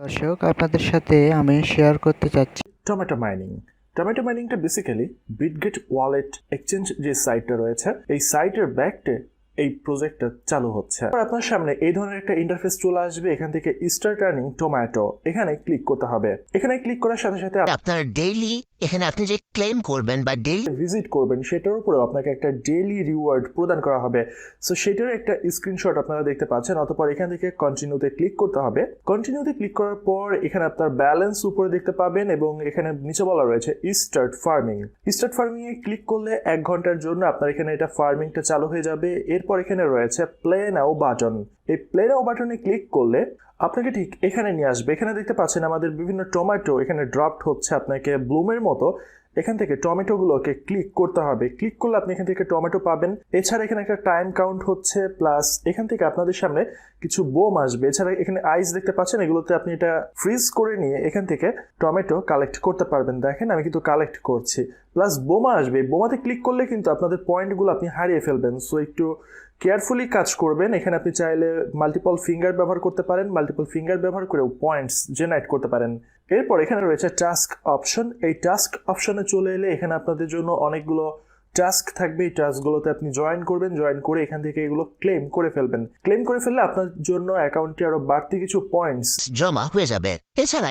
দর্শক আপনাদের সাথে আমি শেয়ার করতে চাচ্ছি টমেটো মাইনিং। টমেটো মাইনিংটা বেসিক্যালি বিটগেট ওয়ালেট এক্সচেঞ্জ যে সাইটটা রয়েছে এই সাইটের ব্যাকটে এই প্রজেক্টটা চালু হচ্ছে। আর আপনার সামনে এই ধরনের একটা ইন্টারফেস চলে আসবে। এখান থেকে স্টার্ট আর্নিং টমেটো এখানে ক্লিক করতে হবে। এখানে ক্লিক করার সাথে সাথে আপনার ডেইলি এখানে আপনি যে ক্লেম করবেন বা ডেইলি ভিজিট করবেন সেটার উপরেও আপনাকে একটা ডেইলি রিওয়ার্ড প্রদান করা হবে। সো সেটার একটা স্ক্রিনশট আপনারা দেখতে পাচ্ছেন। অতঃপর এখান থেকে কন্টিনিউতে ক্লিক করতে হবে। কন্টিনিউতে ক্লিক করার পর এখানে আপনার ব্যালেন্স উপরে দেখতে পাবেন এবং এখানে নিচে বলা রয়েছে স্টার্ট ফার্মিং। স্টার্ট ফার্মিং এ ক্লিক করলে 1 ঘন্টার জন্য আপনার এখানে এটা ফার্মিংটা চালু হয়ে যাবে। এরপর এখানে রয়েছে প্লে নাও বাটন। এই প্লে নাও বাটনে ক্লিক করলে আপনাকে ঠিক এখানে নিয়ে আসবে। এখানে দেখতে পাচ্ছেন আমাদের বিভিন্ন টমেটো এখানে ড্রপড হচ্ছে আপনাকে ব্লুমের মতো। এখান থেকে টমেটোগুলোকে ক্লিক করতে হবে। ক্লিক করলে আপনি এখান থেকে টমেটো পাবেন। এছাড়া এখানে একটা টাইম কাউন্ট হচ্ছে, প্লাস এখান থেকে আপনাদের সামনে কিছু বোম আসবে। এছাড়া এখানে আইস দেখতে পাচ্ছেন, এগুলোতে আপনি এটা ফ্রিজ করে নিয়ে এখান থেকে টমেটো কালেক্ট করতে পারবেন। দেখেন আমি কিন্তু কালেক্ট করছি, প্লাস বোমা আসবে। বোমাতে ক্লিক করলে কিন্তু আপনাদের পয়েন্টগুলো আপনি হারিয়ে ফেলবেন। সো একটু কেয়ারফুলি কাজ করবেন। এখানে আপনি চাইলে মাল্টিপল ফিঙ্গার ব্যবহার করতে পারেন। মাল্টিপল ফিঙ্গার ব্যবহার করেও পয়েন্টস জেনারেট করতে পারেন। এরপর এখানে রয়েছে টাস্ক অপশন। এই টাস্ক অপশনে চলে এলে এখানে আপনাদের জন্য অনেকগুলো টাস্ক থাকবে। এই টাস্কগুলোতে আপনি জয়েন করবেন। জয়েন করে এখান থেকে এগুলো ক্লেম করে ফেলবেন। ক্লেম করে ফেললে আপনার জন্য অ্যাকাউন্টে আরো বাড়তি কিছু পয়েন্টস জমা হয়ে যাবে। এছাড়া